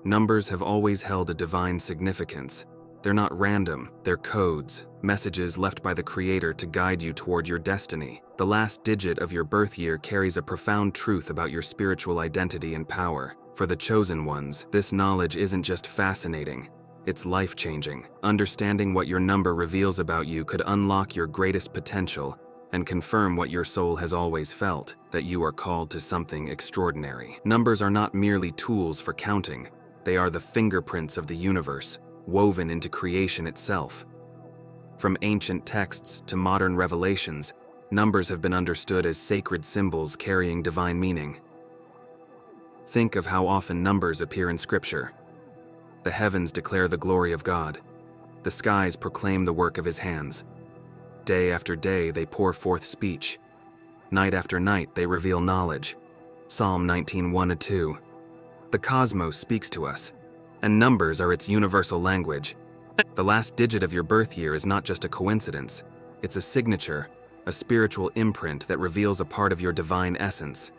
Numbers have always held a divine significance. They're not random, they're codes, messages left by the Creator to guide you toward your destiny. The last digit of your birth year carries a profound truth about your spiritual identity and power. For the chosen ones, this knowledge isn't just fascinating, it's life-changing. Understanding what your number reveals about you could unlock your greatest potential and confirm what your soul has always felt, that you are called to something extraordinary. Numbers are not merely tools for counting, they are the fingerprints of the universe, woven into creation itself. From ancient texts to modern revelations, numbers have been understood as sacred symbols carrying divine meaning. Think of how often numbers appear in Scripture. The heavens declare the glory of God. The skies proclaim the work of His hands. Day after day they pour forth speech. Night after night they reveal knowledge. Psalm 19:1-2. The cosmos speaks to us, and numbers are its universal language. The last digit of your birth year is not just a coincidence, it's a signature, a spiritual imprint that reveals a part of your divine essence.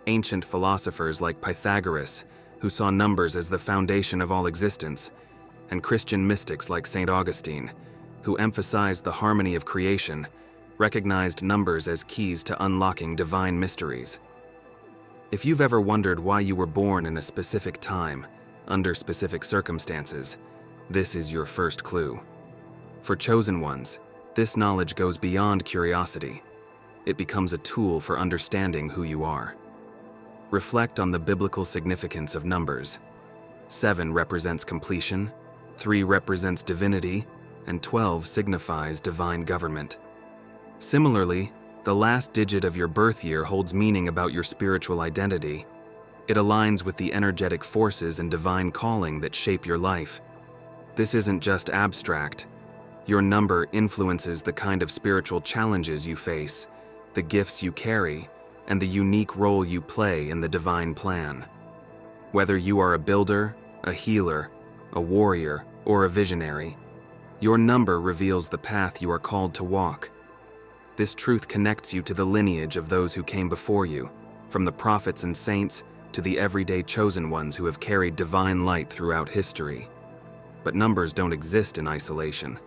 Ancient philosophers like Pythagoras, who saw numbers as the foundation of all existence, and Christian mystics like St. Augustine, who emphasized the harmony of creation, recognized numbers as keys to unlocking divine mysteries. If you've ever wondered why you were born in a specific time, under specific circumstances, this is your first clue. For chosen ones, this knowledge goes beyond curiosity. It becomes a tool for understanding who you are. Reflect on the biblical significance of numbers. 7 represents completion, 3 represents divinity, and 12 signifies divine government. Similarly, the last digit of your birth year holds meaning about your spiritual identity. It aligns with the energetic forces and divine calling that shape your life. This isn't just abstract. Your number influences the kind of spiritual challenges you face, the gifts you carry, and the unique role you play in the divine plan. Whether you are a builder, a healer, a warrior, or a visionary, your number reveals the path you are called to walk. This truth connects you to the lineage of those who came before you, from the prophets and saints to the everyday chosen ones who have carried divine light throughout history. But numbers don't exist in isolation.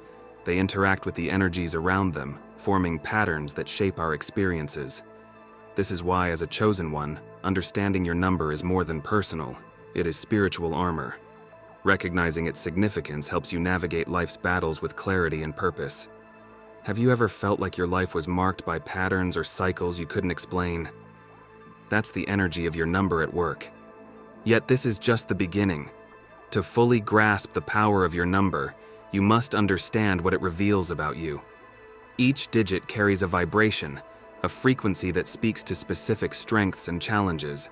They interact with the energies around them, forming patterns that shape our experiences. This is why, as a chosen one, understanding your number is more than personal. It is spiritual armor. Recognizing its significance helps you navigate life's battles with clarity and purpose. Have you ever felt like your life was marked by patterns or cycles you couldn't explain? That's the energy of your number at work. Yet this is just the beginning. To fully grasp the power of your number, you must understand what it reveals about you. Each digit carries a vibration, a frequency that speaks to specific strengths and challenges.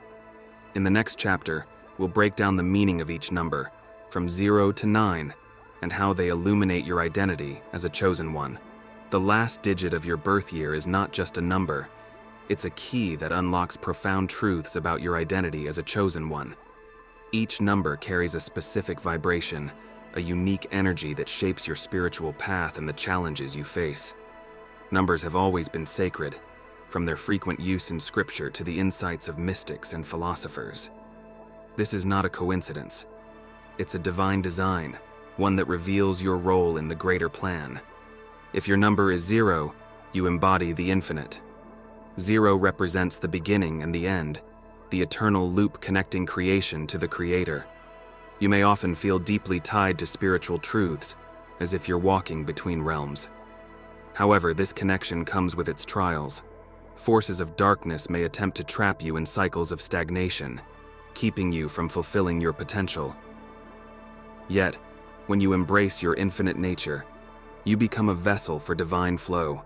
In the next chapter, we'll break down the meaning of each number, from 0 to 9, and how they illuminate your identity as a chosen one. The last digit of your birth year is not just a number, it's a key that unlocks profound truths about your identity as a chosen one. Each number carries a specific vibration, a unique energy that shapes your spiritual path and the challenges you face. Numbers have always been sacred, from their frequent use in Scripture to the insights of mystics and philosophers. This is not a coincidence. It's a divine design, one that reveals your role in the greater plan. If your number is 0, you embody the infinite. 0 represents the beginning and the end, the eternal loop connecting creation to the Creator. You may often feel deeply tied to spiritual truths, as if you're walking between realms. However, this connection comes with its trials. Forces of darkness may attempt to trap you in cycles of stagnation, keeping you from fulfilling your potential. Yet, when you embrace your infinite nature, you become a vessel for divine flow,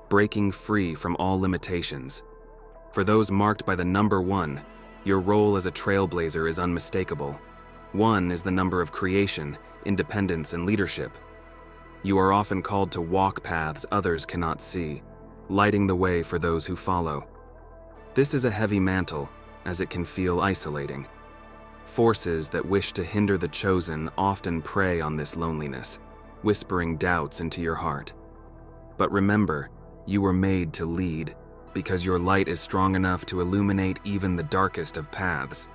breaking free from all limitations. For those marked by the number 1, your role as a trailblazer is unmistakable. 1 is the number of creation, independence, and leadership. You are often called to walk paths others cannot see, lighting the way for those who follow. This is a heavy mantle, as it can feel isolating. Forces that wish to hinder the chosen often prey on this loneliness, whispering doubts into your heart. But remember, you were made to lead, because your light is strong enough to illuminate even the darkest of paths.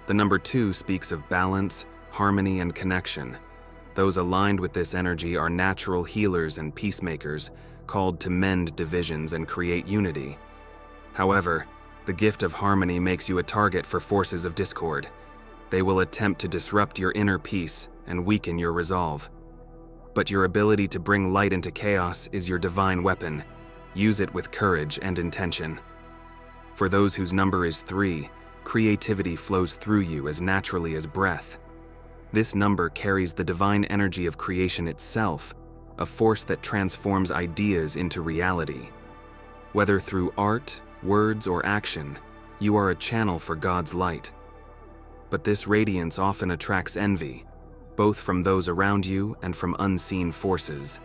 The number 2 speaks of balance, harmony, and connection. Those aligned with this energy are natural healers and peacemakers, called to mend divisions and create unity. However, the gift of harmony makes you a target for forces of discord. They will attempt to disrupt your inner peace and weaken your resolve. But your ability to bring light into chaos is your divine weapon. Use it with courage and intention. For those whose number is 3, creativity flows through you as naturally as breath. This number carries the divine energy of creation itself, a force that transforms ideas into reality. Whether through art, words, or action, you are a channel for God's light. But this radiance often attracts envy, both from those around you and from unseen forces.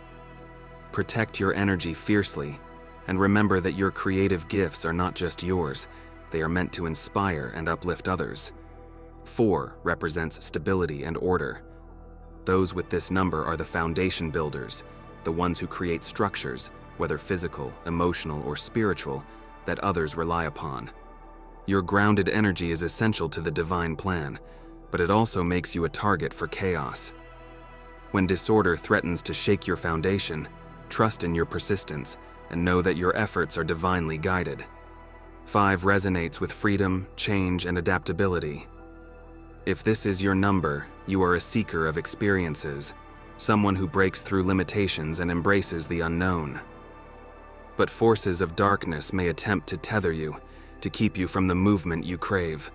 Protect your energy fiercely, and remember that your creative gifts are not just yours, they are meant to inspire and uplift others. 4 represents stability and order. Those with this number are the foundation builders, the ones who create structures, whether physical, emotional, or spiritual, that others rely upon. Your grounded energy is essential to the divine plan, but it also makes you a target for chaos. When disorder threatens to shake your foundation, trust in your persistence and know that your efforts are divinely guided. 5 resonates with freedom, change, and adaptability. If this is your number, you are a seeker of experiences, someone who breaks through limitations and embraces the unknown. But forces of darkness may attempt to tether you, to keep you from the movement you crave.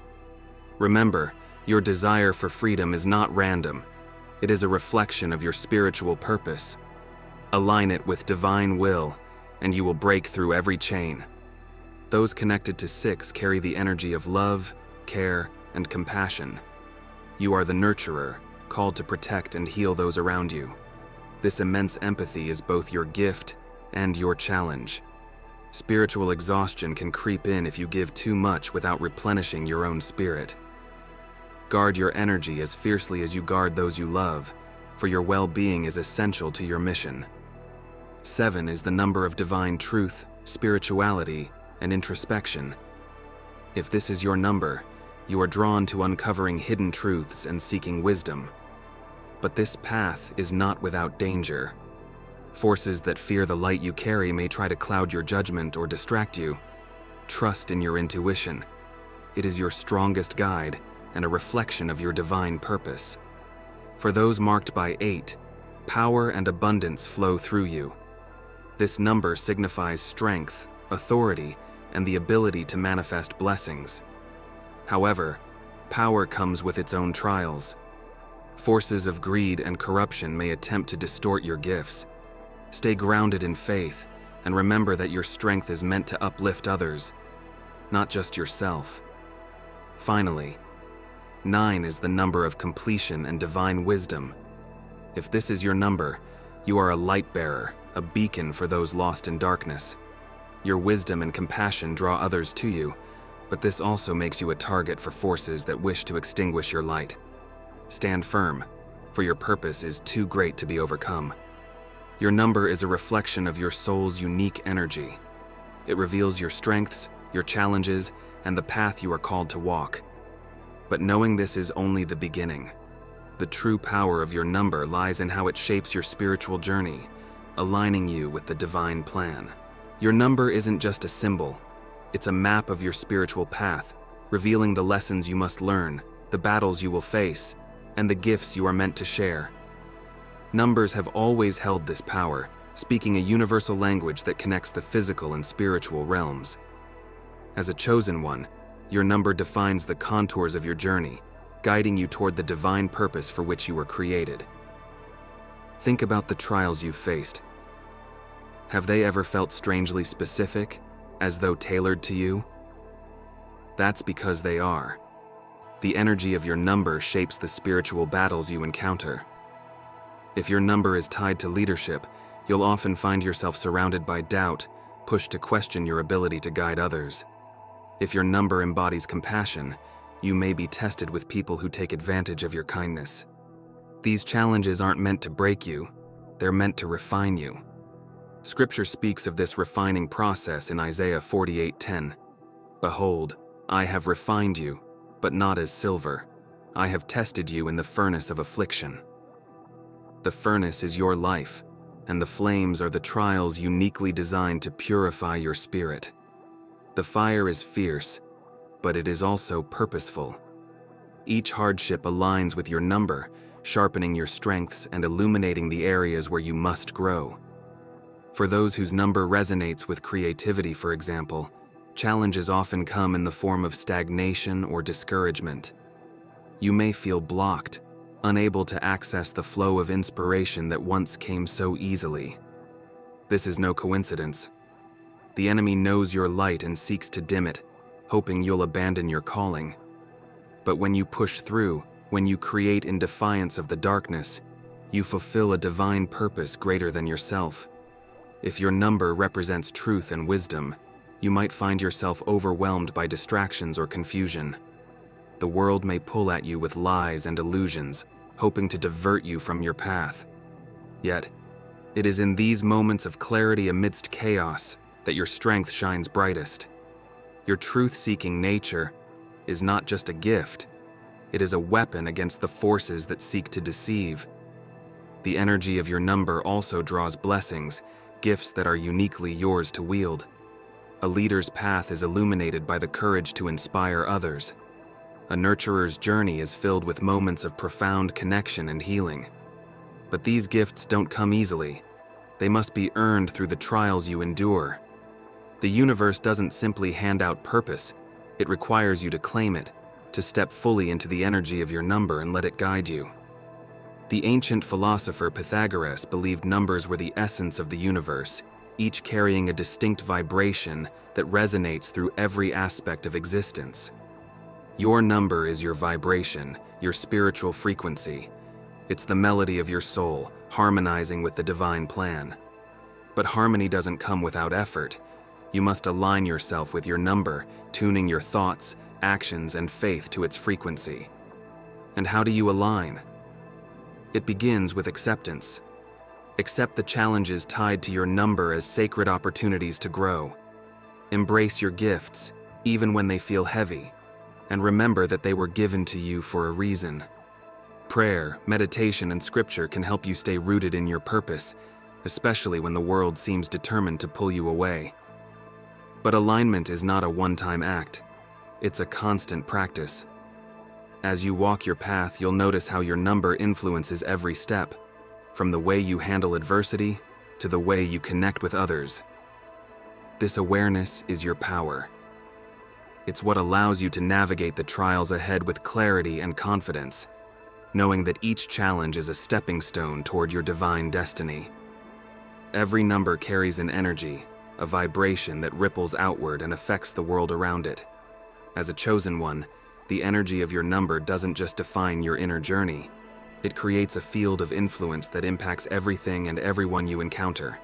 Remember, your desire for freedom is not random. It is a reflection of your spiritual purpose. Align it with divine will, and you will break through every chain. Those connected to 6 carry the energy of love, care, and compassion. You are the nurturer, called to protect and heal those around you. This immense empathy is both your gift and your challenge. Spiritual exhaustion can creep in if you give too much without replenishing your own spirit. Guard your energy as fiercely as you guard those you love, for your well-being is essential to your mission. 7 is the number of divine truth, spirituality, and introspection. If this is your number, you are drawn to uncovering hidden truths and seeking wisdom. But this path is not without danger. Forces that fear the light you carry may try to cloud your judgment or distract you. Trust in your intuition. It is your strongest guide and a reflection of your divine purpose. For those marked by 8, power and abundance flow through you. This number signifies strength, authority, and the ability to manifest blessings. However, power comes with its own trials. Forces of greed and corruption may attempt to distort your gifts. Stay grounded in faith and remember that your strength is meant to uplift others, not just yourself. Finally, 9 is the number of completion and divine wisdom. If this is your number, you are a light bearer, a beacon for those lost in darkness. Your wisdom and compassion draw others to you, but this also makes you a target for forces that wish to extinguish your light. Stand firm, for your purpose is too great to be overcome. Your number is a reflection of your soul's unique energy. It reveals your strengths, your challenges, and the path you are called to walk. But knowing this is only the beginning. The true power of your number lies in how it shapes your spiritual journey, aligning you with the divine plan. Your number isn't just a symbol. It's a map of your spiritual path, revealing the lessons you must learn, the battles you will face, and the gifts you are meant to share. Numbers have always held this power, speaking a universal language that connects the physical and spiritual realms. As a chosen one, your number defines the contours of your journey, guiding you toward the divine purpose for which you were created. Think about the trials you've faced. Have they ever felt strangely specific, as though tailored to you? That's because they are. The energy of your number shapes the spiritual battles you encounter. If your number is tied to leadership, you'll often find yourself surrounded by doubt, pushed to question your ability to guide others. If your number embodies compassion, you may be tested with people who take advantage of your kindness. These challenges aren't meant to break you, they're meant to refine you. Scripture speaks of this refining process in Isaiah 48:10. Behold, I have refined you, but not as silver. I have tested you in the furnace of affliction. The furnace is your life, and the flames are the trials uniquely designed to purify your spirit. The fire is fierce, but it is also purposeful. Each hardship aligns with your number, sharpening your strengths and illuminating the areas where you must grow. For those whose number resonates with creativity, for example, challenges often come in the form of stagnation or discouragement. You may feel blocked, unable to access the flow of inspiration that once came so easily. This is no coincidence. The enemy knows your light and seeks to dim it, hoping you'll abandon your calling. But when you push through, when you create in defiance of the darkness, you fulfill a divine purpose greater than yourself. If your number represents truth and wisdom, you might find yourself overwhelmed by distractions or confusion. The world may pull at you with lies and illusions, hoping to divert you from your path. Yet, it is in these moments of clarity amidst chaos that your strength shines brightest. Your truth-seeking nature is not just a gift, it is a weapon against the forces that seek to deceive. The energy of your number also draws blessings, gifts that are uniquely yours to wield. A leader's path is illuminated by the courage to inspire others. A nurturer's journey is filled with moments of profound connection and healing. But these gifts don't come easily. They must be earned through the trials you endure. The universe doesn't simply hand out purpose, it requires you to claim it, to step fully into the energy of your number and let it guide you. The ancient philosopher Pythagoras believed numbers were the essence of the universe, each carrying a distinct vibration that resonates through every aspect of existence. Your number is your vibration, your spiritual frequency. It's the melody of your soul, harmonizing with the divine plan. But harmony doesn't come without effort. You must align yourself with your number, tuning your thoughts, actions, and faith to its frequency. And how do you align? It begins with acceptance. Accept the challenges tied to your number as sacred opportunities to grow. Embrace your gifts, even when they feel heavy, and remember that they were given to you for a reason. Prayer, meditation, and scripture can help you stay rooted in your purpose, especially when the world seems determined to pull you away. But alignment is not a one-time act. It's a constant practice. As you walk your path, you'll notice how your number influences every step, from the way you handle adversity to the way you connect with others. This awareness is your power. It's what allows you to navigate the trials ahead with clarity and confidence, knowing that each challenge is a stepping stone toward your divine destiny. Every number carries an energy, a vibration that ripples outward and affects the world around it. As a chosen one, the energy of your number doesn't just define your inner journey. It creates a field of influence that impacts everything and everyone you encounter.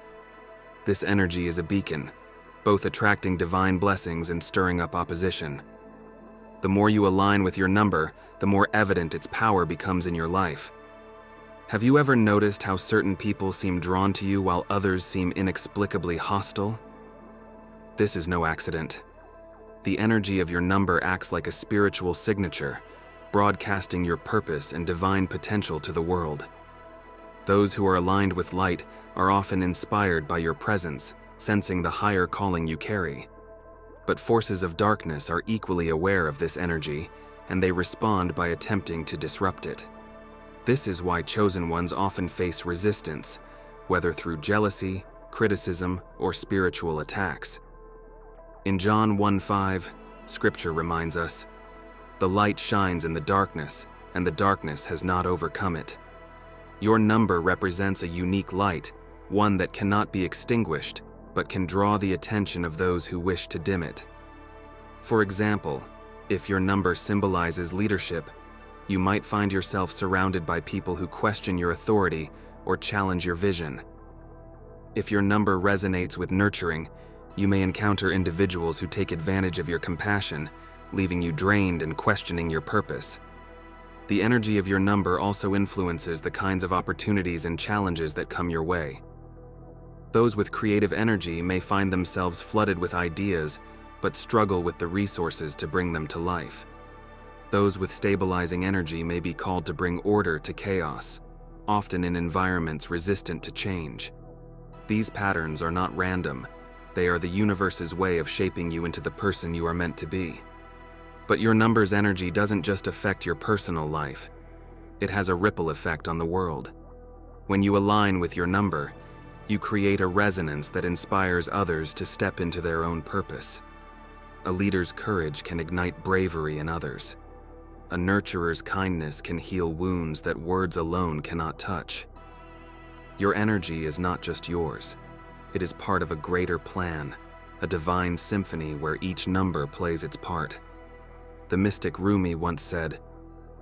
This energy is a beacon, both attracting divine blessings and stirring up opposition. The more you align with your number, the more evident its power becomes in your life. Have you ever noticed how certain people seem drawn to you while others seem inexplicably hostile? This is no accident. The energy of your number acts like a spiritual signature, broadcasting your purpose and divine potential to the world. Those who are aligned with light are often inspired by your presence, sensing the higher calling you carry. But forces of darkness are equally aware of this energy, and they respond by attempting to disrupt it. This is why chosen ones often face resistance, whether through jealousy, criticism, or spiritual attacks. In John 1:5, Scripture reminds us, "The light shines in the darkness, and the darkness has not overcome it." Your number represents a unique light, one that cannot be extinguished, but can draw the attention of those who wish to dim it. For example, if your number symbolizes leadership, you might find yourself surrounded by people who question your authority or challenge your vision. If your number resonates with nurturing, you may encounter individuals who take advantage of your compassion, leaving you drained and questioning your purpose. The energy of your number also influences the kinds of opportunities and challenges that come your way. Those with creative energy may find themselves flooded with ideas, but struggle with the resources to bring them to life. Those with stabilizing energy may be called to bring order to chaos, often in environments resistant to change. These patterns are not random. They are the universe's way of shaping you into the person you are meant to be. But your number's energy doesn't just affect your personal life. It has a ripple effect on the world. When you align with your number, you create a resonance that inspires others to step into their own purpose. A leader's courage can ignite bravery in others. A nurturer's kindness can heal wounds that words alone cannot touch. Your energy is not just yours. It is part of a greater plan, a divine symphony where each number plays its part. The mystic Rumi once said,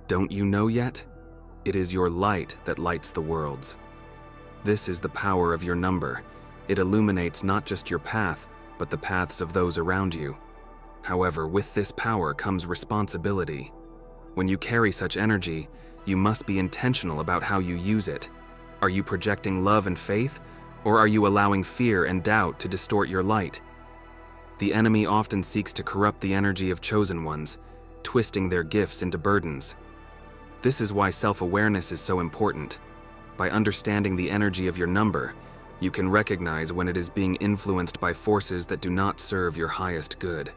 "Don't you know yet? It is your light that lights the worlds." This is the power of your number. It illuminates not just your path, but the paths of those around you. However, with this power comes responsibility. When you carry such energy, you must be intentional about how you use it. Are you projecting love and faith, or are you allowing fear and doubt to distort your light? The enemy often seeks to corrupt the energy of chosen ones, twisting their gifts into burdens. This is why self-awareness is so important. By understanding the energy of your number, you can recognize when it is being influenced by forces that do not serve your highest good.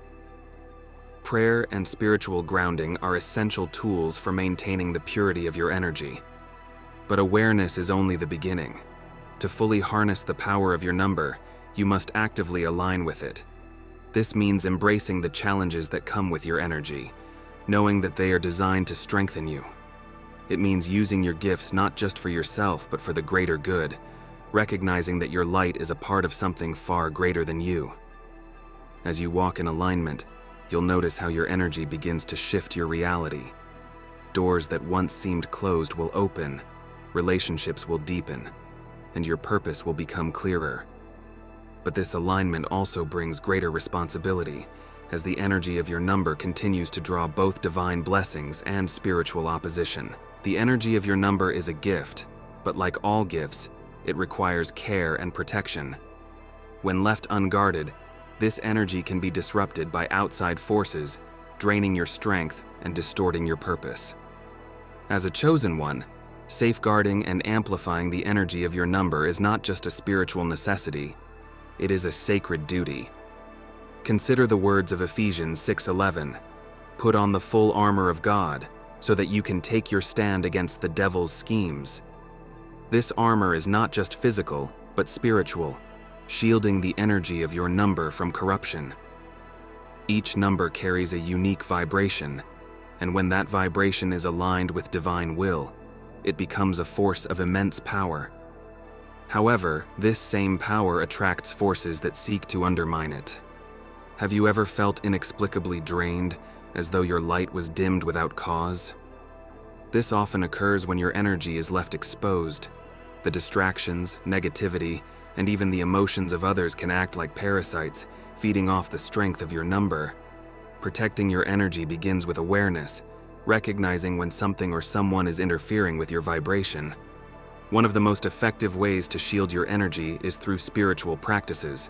Prayer and spiritual grounding are essential tools for maintaining the purity of your energy. But awareness is only the beginning. To fully harness the power of your number, you must actively align with it. This means embracing the challenges that come with your energy, knowing that they are designed to strengthen you. It means using your gifts not just for yourself, but for the greater good, recognizing that your light is a part of something far greater than you. As you walk in alignment, you'll notice how your energy begins to shift your reality. Doors that once seemed closed will open, relationships will deepen, and your purpose will become clearer. But this alignment also brings greater responsibility, as the energy of your number continues to draw both divine blessings and spiritual opposition. The energy of your number is a gift, but like all gifts, it requires care and protection. When left unguarded, this energy can be disrupted by outside forces, draining your strength and distorting your purpose. As a chosen one, safeguarding and amplifying the energy of your number is not just a spiritual necessity, it is a sacred duty. Consider the words of Ephesians 6:11, "Put on the full armor of God, so that you can take your stand against the devil's schemes." This armor is not just physical, but spiritual, shielding the energy of your number from corruption. Each number carries a unique vibration, and when that vibration is aligned with divine will, it becomes a force of immense power. However, this same power attracts forces that seek to undermine it. Have you ever felt inexplicably drained, as though your light was dimmed without cause? This often occurs when your energy is left exposed. The distractions, negativity, and even the emotions of others can act like parasites, feeding off the strength of your number. Protecting your energy begins with awareness, recognizing when something or someone is interfering with your vibration. One of the most effective ways to shield your energy is through spiritual practices.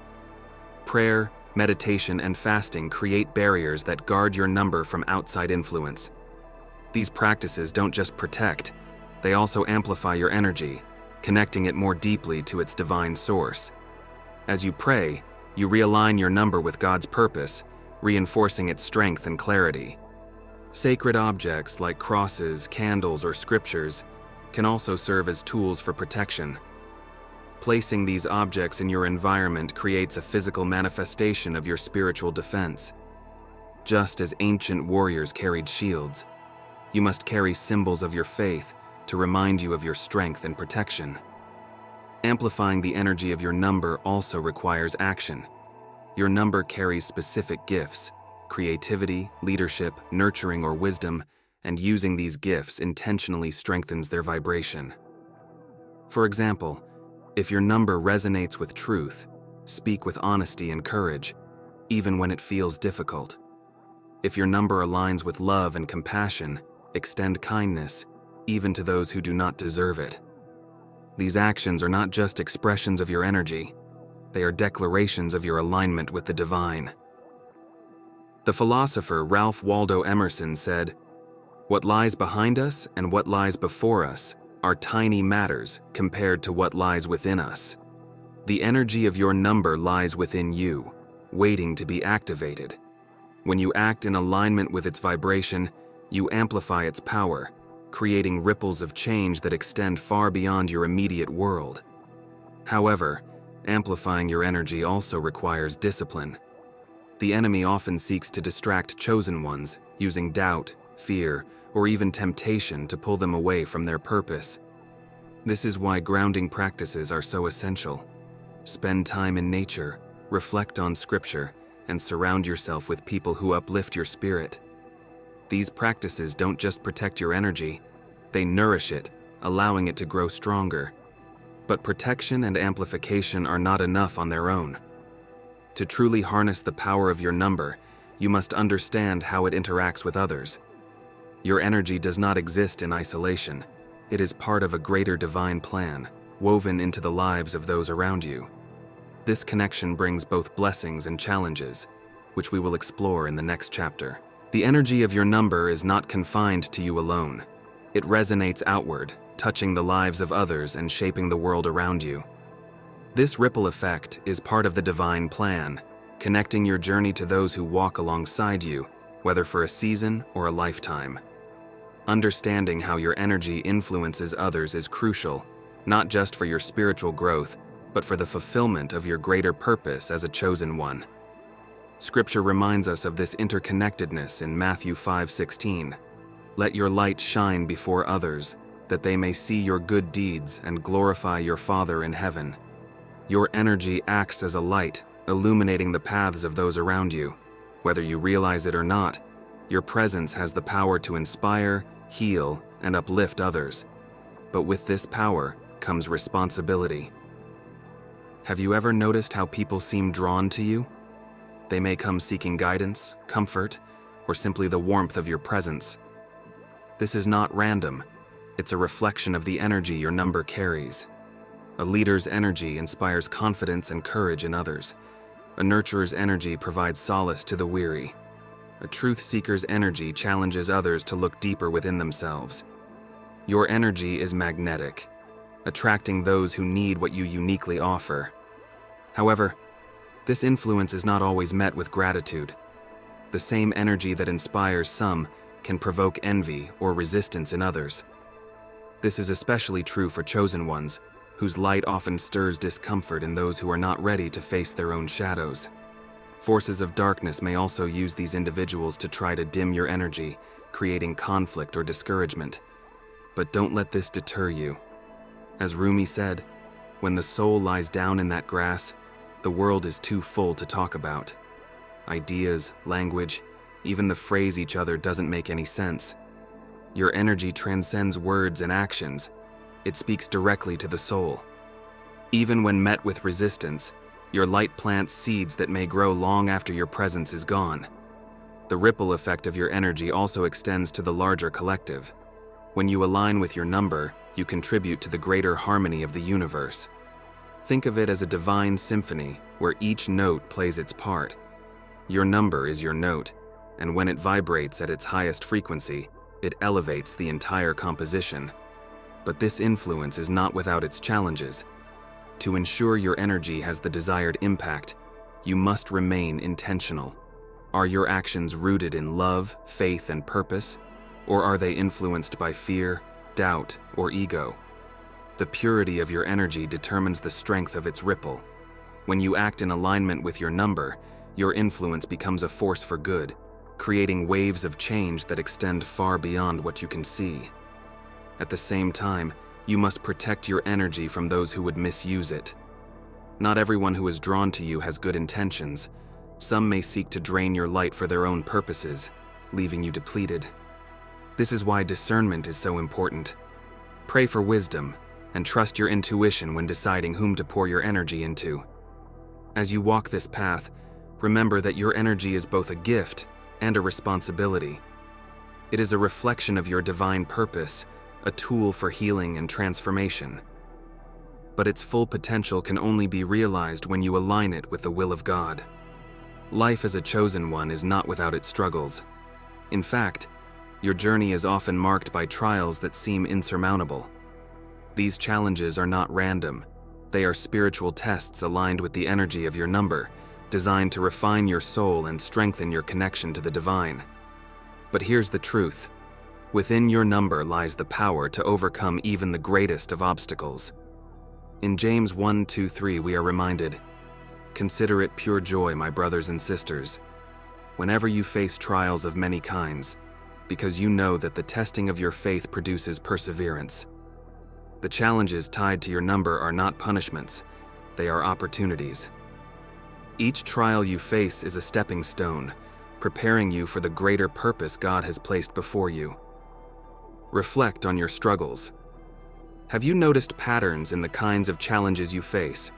Prayer, meditation, and fasting create barriers that guard your number from outside influence. These practices don't just protect, they also amplify your energy, connecting it more deeply to its divine source. As you pray, you realign your number with God's purpose, reinforcing its strength and clarity. Sacred objects like crosses, candles, or scriptures can also serve as tools for protection. Placing these objects in your environment creates a physical manifestation of your spiritual defense. Just as ancient warriors carried shields, you must carry symbols of your faith to remind you of your strength and protection. Amplifying the energy of your number also requires action. Your number carries specific gifts: creativity, leadership, nurturing, or wisdom, and using these gifts intentionally strengthens their vibration. For example, if your number resonates with truth, speak with honesty and courage, even when it feels difficult. If your number aligns with love and compassion, extend kindness, even to those who do not deserve it. These actions are not just expressions of your energy, they are declarations of your alignment with the divine. The philosopher Ralph Waldo Emerson said, What lies behind us and what lies before us are tiny matters compared to what lies within us. The energy of your number lies within you, waiting to be activated. When you act in alignment with its vibration, you amplify its power, creating ripples of change that extend far beyond your immediate world. However, amplifying your energy also requires discipline. The enemy often seeks to distract chosen ones, using doubt, fear, or even temptation to pull them away from their purpose. This is why grounding practices are so essential. Spend time in nature, reflect on scripture, and surround yourself with people who uplift your spirit. These practices don't just protect your energy, they nourish it, allowing it to grow stronger. But protection and amplification are not enough on their own. To truly harness the power of your number, you must understand how it interacts with others. Your energy does not exist in isolation. It is part of a greater divine plan, woven into the lives of those around you. This connection brings both blessings and challenges, which we will explore in the next chapter. The energy of your number is not confined to you alone. It resonates outward, touching the lives of others and shaping the world around you. This ripple effect is part of the divine plan, connecting your journey to those who walk alongside you, whether for a season or a lifetime. Understanding how your energy influences others is crucial, not just for your spiritual growth, but for the fulfillment of your greater purpose as a chosen one. Scripture reminds us of this interconnectedness in Matthew 5:16. Let your light shine before others, that they may see your good deeds and glorify your Father in heaven. Your energy acts as a light, illuminating the paths of those around you. Whether you realize it or not, your presence has the power to inspire, heal, and uplift others. But with this power comes responsibility. Have you ever noticed how people seem drawn to you? They may come seeking guidance, comfort, or simply the warmth of your presence. This is not random. It's a reflection of the energy your number carries. A leader's energy inspires confidence and courage in others. A nurturer's energy provides solace to the weary. A truth seeker's energy challenges others to look deeper within themselves. Your energy is magnetic, attracting those who need what you uniquely offer. However, this influence is not always met with gratitude. The same energy that inspires some can provoke envy or resistance in others. This is especially true for chosen ones, whose light often stirs discomfort in those who are not ready to face their own shadows. Forces of darkness may also use these individuals to try to dim your energy, creating conflict or discouragement. But don't let this deter you. As Rumi said, when the soul lies down in that grass, the world is too full to talk about. Ideas, language, even the phrase each other doesn't make any sense. Your energy transcends words and actions. It speaks directly to the soul. Even when met with resistance, your light plants seeds that may grow long after your presence is gone. The ripple effect of your energy also extends to the larger collective. When you align with your number, you contribute to the greater harmony of the universe. Think of it as a divine symphony where each note plays its part. Your number is your note, and when it vibrates at its highest frequency, it elevates the entire composition. But this influence is not without its challenges. To ensure your energy has the desired impact, you must remain intentional. Are your actions rooted in love, faith, and purpose, or are they influenced by fear, doubt, or ego? The purity of your energy determines the strength of its ripple. When you act in alignment with your number, your influence becomes a force for good, creating waves of change that extend far beyond what you can see. At the same time, you must protect your energy from those who would misuse it. Not everyone who is drawn to you has good intentions. Some may seek to drain your light for their own purposes, leaving you depleted. This is why discernment is so important. Pray for wisdom and trust your intuition when deciding whom to pour your energy into. As you walk this path, remember that your energy is both a gift and a responsibility. It is a reflection of your divine purpose, a tool for healing and transformation. But its full potential can only be realized when you align it with the will of God. Life as a chosen one is not without its struggles. In fact, Your journey is often marked by trials that seem insurmountable. These challenges are not random. They are spiritual tests aligned with the energy of your number, designed to refine your soul and strengthen your connection to the divine. But here's the truth. Within your number lies the power to overcome even the greatest of obstacles. In James 1:2-3 we are reminded, "Consider it pure joy, my brothers and sisters, whenever you face trials of many kinds, because you know that the testing of your faith produces perseverance." The challenges tied to your number are not punishments, they are opportunities. Each trial you face is a stepping stone, preparing you for the greater purpose God has placed before you. Reflect on your struggles. Have you noticed patterns in the kinds of challenges you face?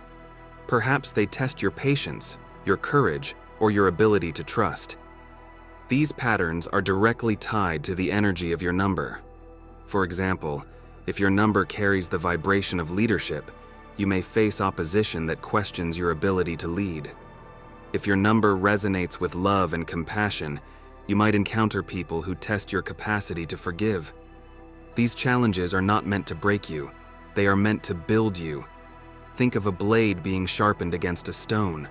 Perhaps they test your patience, your courage, or your ability to trust. These patterns are directly tied to the energy of your number. For example, if your number carries the vibration of leadership, you may face opposition that questions your ability to lead. If your number resonates with love and compassion, you might encounter people who test your capacity to forgive. These challenges are not meant to break you, they are meant to build you. Think of a blade being sharpened against a stone.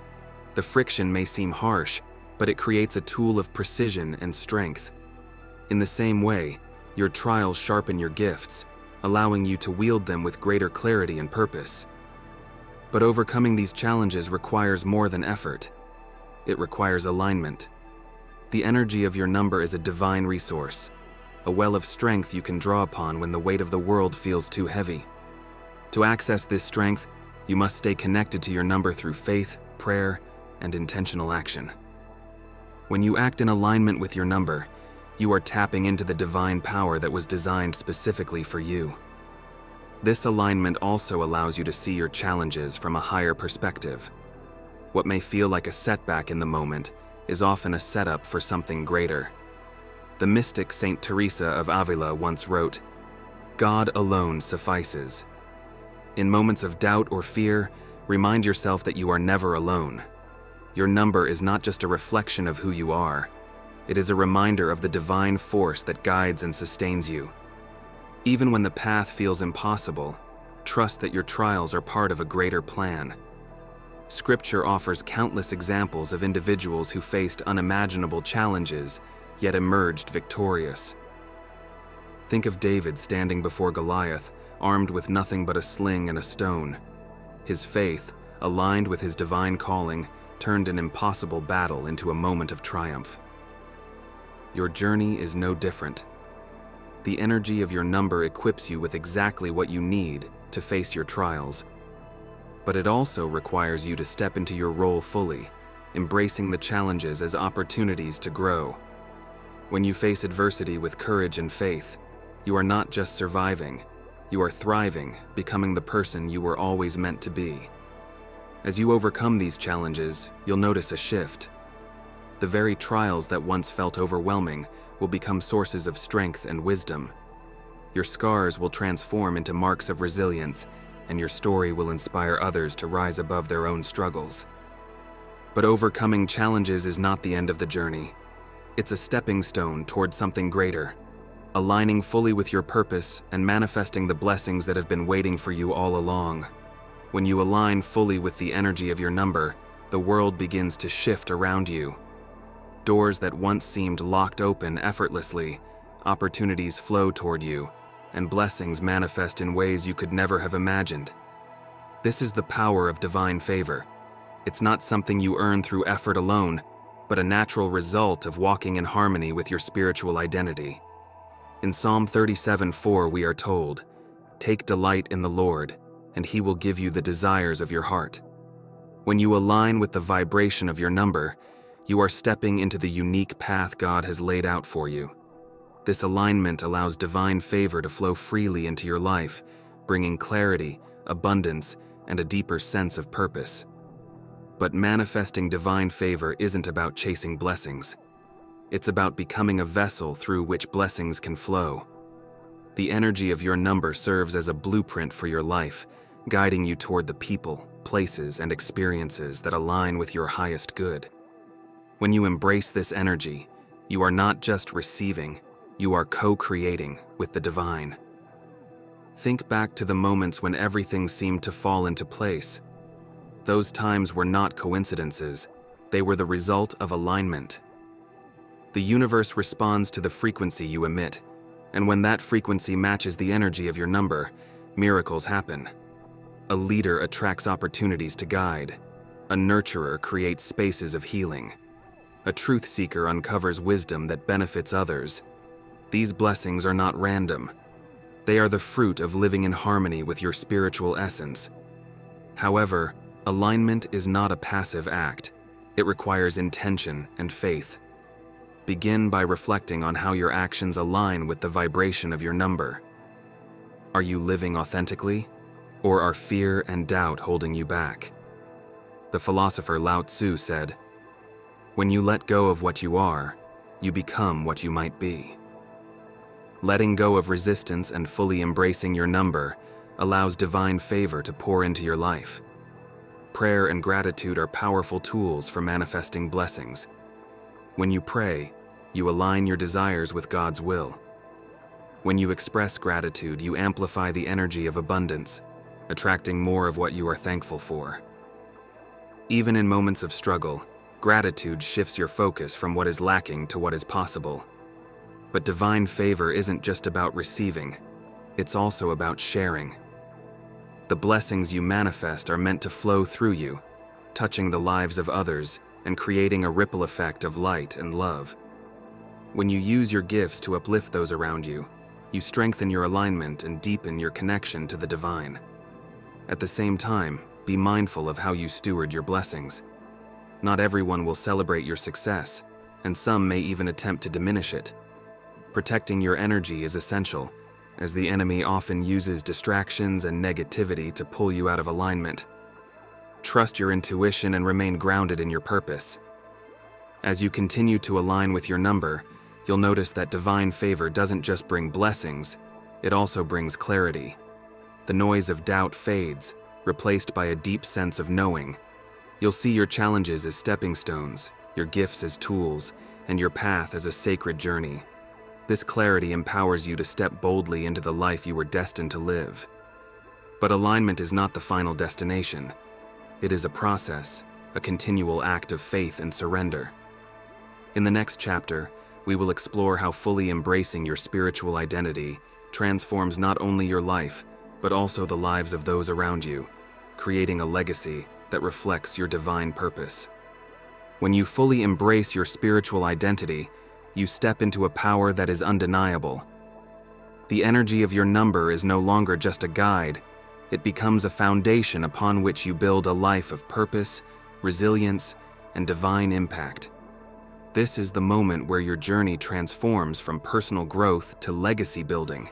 The friction may seem harsh, but it creates a tool of precision and strength. In the same way, your trials sharpen your gifts, allowing you to wield them with greater clarity and purpose. But overcoming these challenges requires more than effort. It requires alignment. The energy of your number is a divine resource, a well of strength you can draw upon when the weight of the world feels too heavy. To access this strength, you must stay connected to your number through faith, prayer, and intentional action. When you act in alignment with your number, you are tapping into the divine power that was designed specifically for you. This alignment also allows you to see your challenges from a higher perspective. What may feel like a setback in the moment is often a setup for something greater. The mystic Saint Teresa of Avila once wrote, "God alone suffices." In moments of doubt or fear, remind yourself that you are never alone. Your number is not just a reflection of who you are. It is a reminder of the divine force that guides and sustains you. Even when the path feels impossible, trust that your trials are part of a greater plan. Scripture offers countless examples of individuals who faced unimaginable challenges, yet emerged victorious. Think of David standing before Goliath, armed with nothing but a sling and a stone. His faith, aligned with his divine calling, turned an impossible battle into a moment of triumph. Your journey is no different. The energy of your number equips you with exactly what you need to face your trials. But it also requires you to step into your role fully, embracing the challenges as opportunities to grow. When you face adversity with courage and faith, you are not just surviving, you are thriving, becoming the person you were always meant to be. As you overcome these challenges, you'll notice a shift. The very trials that once felt overwhelming will become sources of strength and wisdom. Your scars will transform into marks of resilience, and your story will inspire others to rise above their own struggles. But overcoming challenges is not the end of the journey. It's a stepping stone toward something greater, aligning fully with your purpose and manifesting the blessings that have been waiting for you all along. When you align fully with the energy of your number, the world begins to shift around you. Doors that once seemed locked open effortlessly, opportunities flow toward you, and blessings manifest in ways you could never have imagined. This is the power of divine favor. It's not something you earn through effort alone, but a natural result of walking in harmony with your spiritual identity. In Psalm 37:4 we are told, "Take delight in the Lord, and He will give you the desires of your heart." When you align with the vibration of your number, you are stepping into the unique path God has laid out for you. This alignment allows divine favor to flow freely into your life, bringing clarity, abundance, and a deeper sense of purpose. But manifesting divine favor isn't about chasing blessings. It's about becoming a vessel through which blessings can flow. The energy of your number serves as a blueprint for your life, guiding you toward the people, places, and experiences that align with your highest good. When you embrace this energy, you are not just receiving, You are co-creating with the divine. Think back to the moments when everything seemed to fall into place. Those times were not coincidences. They were the result of alignment. The universe responds to the frequency you emit, and when that frequency matches the energy of your number, miracles happen. A leader attracts opportunities to guide. A nurturer creates spaces of healing. A truth seeker uncovers wisdom that benefits others. These blessings are not random. They are the fruit of living in harmony with your spiritual essence. However, alignment is not a passive act. It requires intention and faith. Begin by reflecting on how your actions align with the vibration of your number. Are you living authentically, or are fear and doubt holding you back? The philosopher Lao Tzu said, "When you let go of what you are, you become what you might be." Letting go of resistance and fully embracing your number allows divine favor to pour into your life. Prayer and gratitude are powerful tools for manifesting blessings. When you pray, you align your desires with God's will. When you express gratitude, you amplify the energy of abundance, attracting more of what you are thankful for. Even in moments of struggle, gratitude shifts your focus from what is lacking to what is possible. But divine favor isn't just about receiving, it's also about sharing. The blessings you manifest are meant to flow through you, touching the lives of others and creating a ripple effect of light and love. When you use your gifts to uplift those around you, you strengthen your alignment and deepen your connection to the divine. At the same time, be mindful of how you steward your blessings. Not everyone will celebrate your success, and some may even attempt to diminish it. Protecting your energy is essential, as the enemy often uses distractions and negativity to pull you out of alignment. Trust your intuition and remain grounded in your purpose. As you continue to align with your number, you'll notice that divine favor doesn't just bring blessings, it also brings clarity. The noise of doubt fades, replaced by a deep sense of knowing. You'll see your challenges as stepping stones, your gifts as tools, and your path as a sacred journey. This clarity empowers you to step boldly into the life you were destined to live. But alignment is not the final destination. It is a process, a continual act of faith and surrender. In the next chapter, we will explore how fully embracing your spiritual identity transforms not only your life, but also the lives of those around you, creating a legacy that reflects your divine purpose. When you fully embrace your spiritual identity, you step into a power that is undeniable. The energy of your number is no longer just a guide, it becomes a foundation upon which you build a life of purpose, resilience, and divine impact. This is the moment where your journey transforms from personal growth to legacy building,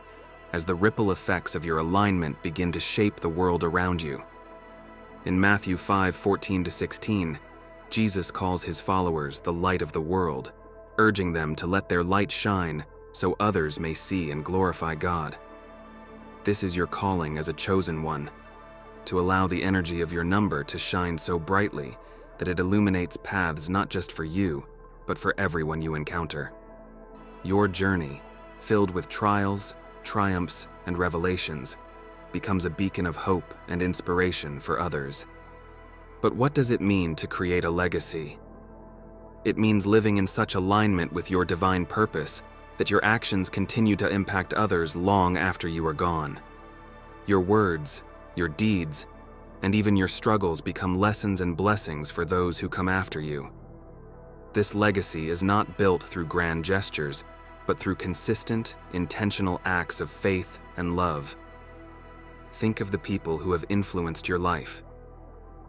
as the ripple effects of your alignment begin to shape the world around you. In Matthew 5:14-16, Jesus calls his followers the light of the world, urging them to let their light shine so others may see and glorify God. This is your calling as a chosen one, to allow the energy of your number to shine so brightly that it illuminates paths not just for you, but for everyone you encounter. Your journey, filled with trials, triumphs, and revelations, becomes a beacon of hope and inspiration for others. But what does it mean to create a legacy? It means living in such alignment with your divine purpose that your actions continue to impact others long after you are gone. Your words, your deeds, and even your struggles become lessons and blessings for those who come after you. This legacy is not built through grand gestures, but through consistent, intentional acts of faith and love. Think of the people who have influenced your life.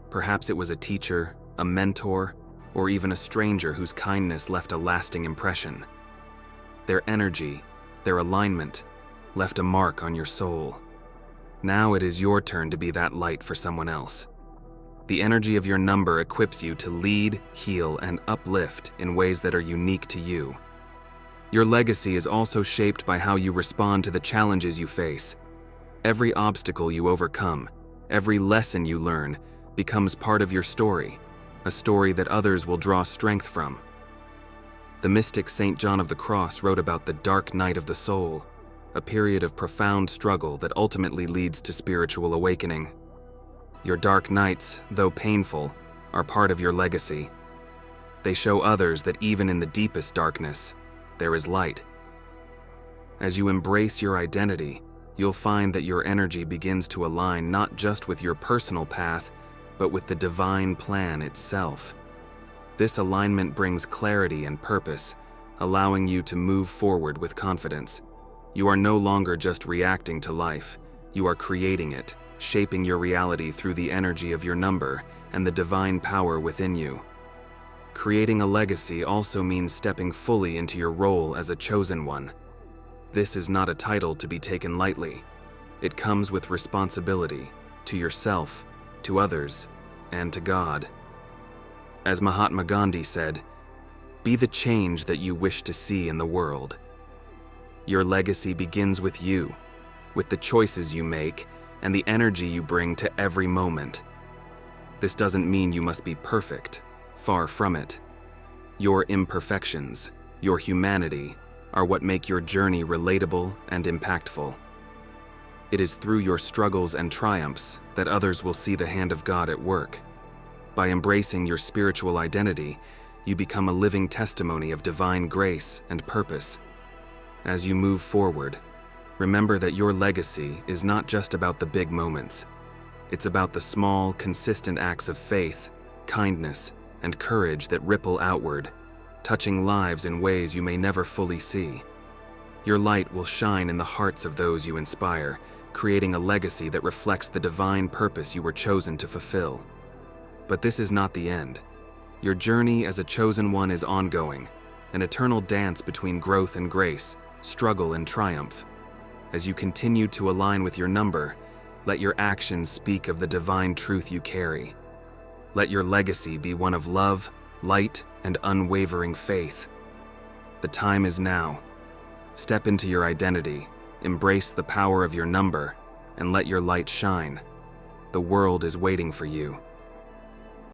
Perhaps it was a teacher, a mentor, or even a stranger whose kindness left a lasting impression. Their energy, their alignment, left a mark on your soul. Now it is your turn to be that light for someone else. The energy of your number equips you to lead, heal, and uplift in ways that are unique to you. Your legacy is also shaped by how you respond to the challenges you face. Every obstacle you overcome, every lesson you learn, becomes part of your story, a story that others will draw strength from. The mystic St. John of the Cross wrote about the dark night of the soul, a period of profound struggle that ultimately leads to spiritual awakening. Your dark nights, though painful, are part of your legacy. They show others that even in the deepest darkness, there is light. As you embrace your identity, you'll find that your energy begins to align not just with your personal path, but with the divine plan itself. This alignment brings clarity and purpose, allowing you to move forward with confidence. You are no longer just reacting to life, you are creating it, shaping your reality through the energy of your number and the divine power within you. Creating a legacy also means stepping fully into your role as a chosen one. This is not a title to be taken lightly. It comes with responsibility to yourself, to others, and to God. As Mahatma Gandhi said, "Be the change that you wish to see in the world." Your legacy begins with you, with the choices you make and the energy you bring to every moment. This doesn't mean you must be perfect, far from it. Your imperfections, your humanity, are what make your journey relatable and impactful. It is through your struggles and triumphs that others will see the hand of God at work. By embracing your spiritual identity, you become a living testimony of divine grace and purpose. As you move forward, remember that your legacy is not just about the big moments. It's about the small, consistent acts of faith, kindness, and courage that ripple outward, touching lives in ways you may never fully see. Your light will shine in the hearts of those you inspire, creating a legacy that reflects the divine purpose you were chosen to fulfill. But this is not the end. Your journey as a chosen one is ongoing, an eternal dance between growth and grace, struggle and triumph. As you continue to align with your number, let your actions speak of the divine truth you carry. Let your legacy be one of love, light, and unwavering faith. The time is now. Step into your identity, embrace the power of your number, and let your light shine. The world is waiting for you.